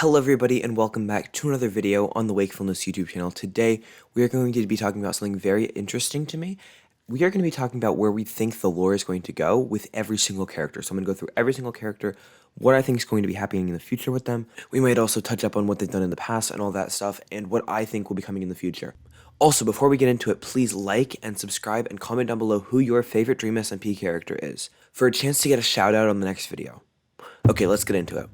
Hello everybody and welcome back to another video on the Wakefulness YouTube channel. Today we are going to be talking about something very interesting to me. We are going to be talking about where we think the lore is going to go with every single character. So I'm going to go through every single character, what I think is going to be happening in the future with them. We might also touch up on what they've done in the past and all that stuff and what I think will be coming in the future. Also, before we get into it, please like and subscribe and comment down below who your favorite Dream SMP character is for a chance to get a shout out on the next video. Okay, let's get into it.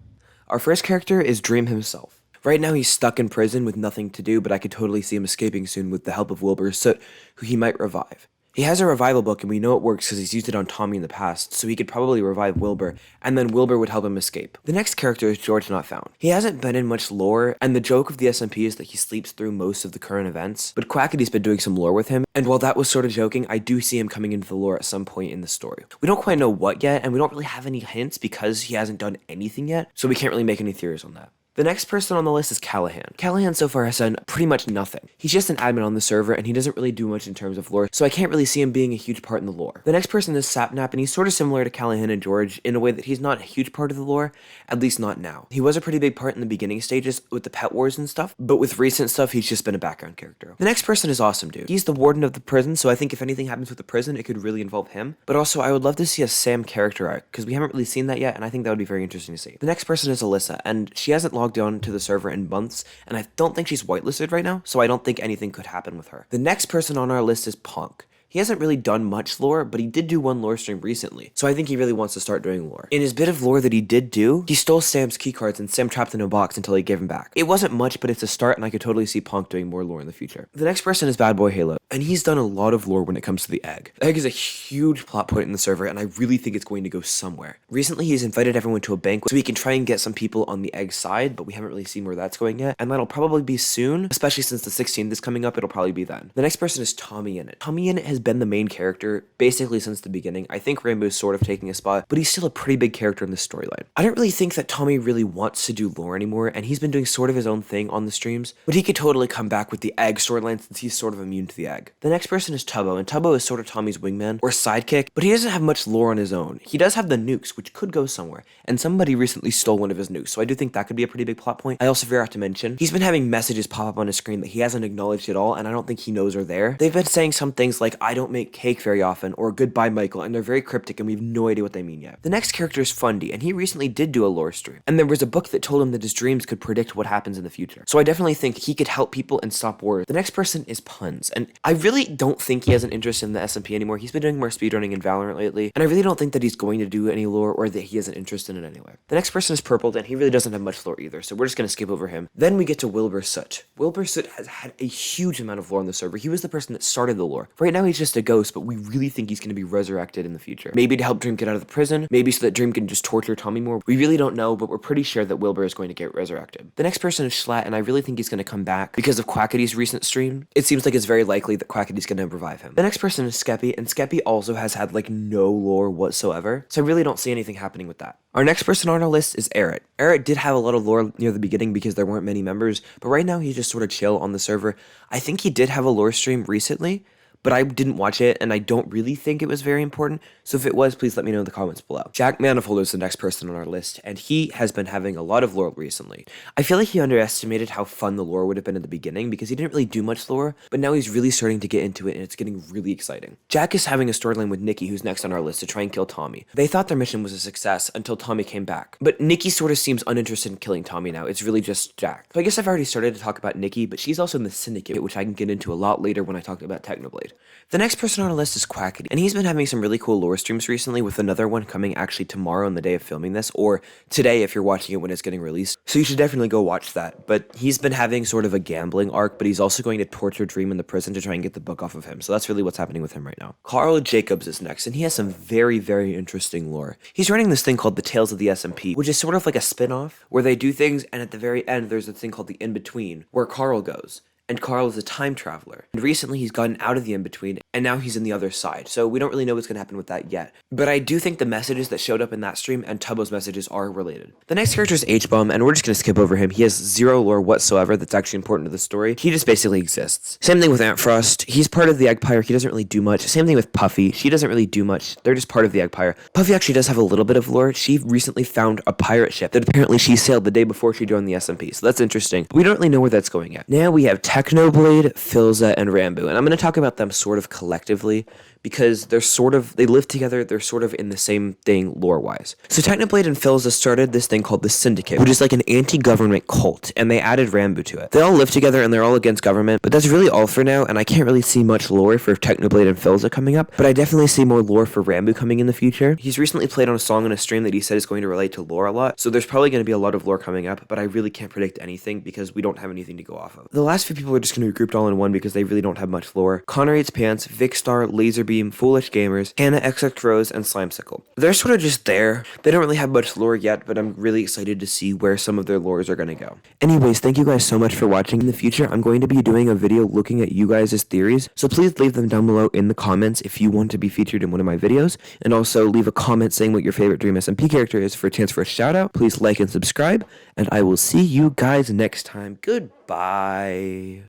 Our first character is Dream himself. Right now he's stuck in prison with nothing to do, but I could totally see him escaping soon with the help of Wilbur Sutt, who he might revive. He has a revival book and we know it works because he's used it on Tommy in the past, so he could probably revive Wilbur, and then Wilbur would help him escape. The next character is Georgenotfound. He hasn't been in much lore, and the joke of the SMP is that he sleeps through most of the current events, but Quackity's been doing some lore with him, and while that was sort of joking, I do see him coming into the lore at some point in the story. We don't quite know what yet, and we don't really have any hints because he hasn't done anything yet, so we can't really make any theories on that. The next person on the list is Callahan. Callahan so far has done pretty much nothing. He's just an admin on the server and he doesn't really do much in terms of lore, so I can't really see him being a huge part in the lore. The next person is Sapnap, and he's sort of similar to Callahan and George in a way that he's not a huge part of the lore, at least not now. He was a pretty big part in the beginning stages with the pet wars and stuff, but with recent stuff he's just been a background character. The next person is Awesome Dude. He's the warden of the prison, so I think if anything happens with the prison it could really involve him, but also I would love to see a Sam character arc, because we haven't really seen that yet and I think that would be very interesting to see. The next person is Alyssa, and she hasn't logged on to the server in months, and I don't think she's whitelisted right now, so I don't think anything could happen with her. The next person on our list is Punk. He hasn't really done much lore, but he did do one lore stream recently, so I think he really wants to start doing lore. In his bit of lore that he did do, he stole Sam's keycards and Sam trapped in a box until he gave him back. It wasn't much, but it's a start, and I could totally see Punk doing more lore in the future. The next person is Bad Boy Halo, and he's done a lot of lore when it comes to the egg. The egg is a huge plot point in the server, and I really think it's going to go somewhere. Recently, he's invited everyone to a banquet so he can try and get some people on the egg side, but we haven't really seen where that's going yet, and that'll probably be soon, especially since the 16th is coming up, it'll probably be then. The next person is Tommyinnit. Tommyinnit has been the main character basically since the beginning. I think Rainbow's sort of taking a spot, but he's still a pretty big character in the storyline. I don't really think that Tommy really wants to do lore anymore, and he's been doing sort of his own thing on the streams, but he could totally come back with the egg storyline since he's sort of immune to the egg. The next person is Tubbo, and Tubbo is sort of Tommy's wingman or sidekick, but he doesn't have much lore on his own. He does have the nukes, which could go somewhere, and somebody recently stole one of his nukes, so I do think that could be a pretty big plot point. I also forgot to mention, he's been having messages pop up on his screen that he hasn't acknowledged at all, and I don't think he knows are there. They've been saying some things like, "I don't make cake very often," or "Goodbye, Michael," and they're very cryptic and we have no idea what they mean yet. The next character is Fundy, and he recently did do a lore stream, and there was a book that told him that his dreams could predict what happens in the future. So I definitely think he could help people and stop wars. The next person is Puns, and I really don't think he has an interest in the SMP anymore. He's been doing more speedrunning in Valorant lately, and I really don't think that he's going to do any lore or that he has an interest in it anyway. The next person is Purple, and he really doesn't have much lore either, so we're just going to skip over him. Then we get to Wilbur Sutt. Wilbur Sutt has had a huge amount of lore on the server. He was the person that started the lore. Right now he's just a ghost, but we really think he's going to be resurrected in the future. Maybe to help Dream get out of the prison, maybe so that Dream can just torture Tommy more. We really don't know, but we're pretty sure that Wilbur is going to get resurrected. The next person is Schlatt, and I really think he's going to come back because of Quackity's recent stream. It seems like it's very likely that Quackity's going to revive him. The next person is Skeppy, and Skeppy also has had like no lore whatsoever, so I really don't see anything happening with that. Our next person on our list is Eric. Eric did have a lot of lore near the beginning because there weren't many members, but right now he's just sort of chill on the server. I think he did have a lore stream recently, but I didn't watch it, and I don't really think it was very important, so if it was, please let me know in the comments below. Jack Manifold is the next person on our list, and he has been having a lot of lore recently. I feel like he underestimated how fun the lore would have been at the beginning, because he didn't really do much lore, but now he's really starting to get into it, and it's getting really exciting. Jack is having a storyline with Nikki, who's next on our list, to try and kill Tommy. They thought their mission was a success until Tommy came back, but Nikki sort of seems uninterested in killing Tommy now. It's really just Jack. So I guess I've already started to talk about Nikki, but she's also in the Syndicate, which I can get into a lot later when I talk about Technoblade. The next person on our list is Quackity, and he's been having some really cool lore streams recently, with another one coming actually tomorrow on the day of filming this, or today if you're watching it when it's getting released, so you should definitely go watch that. But he's been having sort of a gambling arc, but he's also going to torture Dream in the prison to try and get the book off of him, so that's really what's happening with him right now. Carl Jacobs is next, and he has some very, very interesting lore. He's running this thing called the Tales of the SMP, which is sort of like a spin-off, where they do things, and at the very end there's a thing called the In-Between, where Carl goes. and Carl is a time traveler. And recently he's gotten out of the in-between, and now he's in the other side. So we don't really know what's going to happen with that yet. But I do think the messages that showed up in that stream and Tubbo's messages are related. The next character is H-Bomb, and we're just going to skip over him. He has zero lore whatsoever that's actually important to the story. He just basically exists. Same thing with Ant Frost. He's part of the Eggpire. He doesn't really do much. Same thing with Puffy. She doesn't really do much. They're just part of the Eggpire. Puffy actually does have a little bit of lore. She recently found a pirate ship that apparently she sailed the day before she joined the SMP. So that's interesting. But we don't really know where that's going yet. Now we have Technoblade, Philza, and Rambo. And I'm going to talk about them sort of collectively because they live together, they're sort of in the same thing lore-wise. So Technoblade and Philza started this thing called the Syndicate, which is like an anti-government cult, and they added Rambo to it. They all live together and they're all against government, but that's really all for now, and I can't really see much lore for Technoblade and Philza coming up, but I definitely see more lore for Rambo coming in the future. He's recently played on a song on a stream that he said is going to relate to lore a lot, so there's probably going to be a lot of lore coming up, but I really can't predict anything because we don't have anything to go off of. The last few people are just going to be grouped all in one because they really don't have much lore. Connor Eats Pants, Vicstar, Laserbeam, Foolish Gamers, Hannah XX Rose, and Slimecicle. They're sort of just there. They don't really have much lore yet, but I'm really excited to see where some of their lores are going to go. Anyways, thank you guys so much for watching. In the future, I'm going to be doing a video looking at you guys' theories, so please leave them down below in the comments if you want to be featured in one of my videos, and also leave a comment saying what your favorite Dream SMP character is for a chance for a shout out. Please like and subscribe, and I will see you guys next time. Goodbye.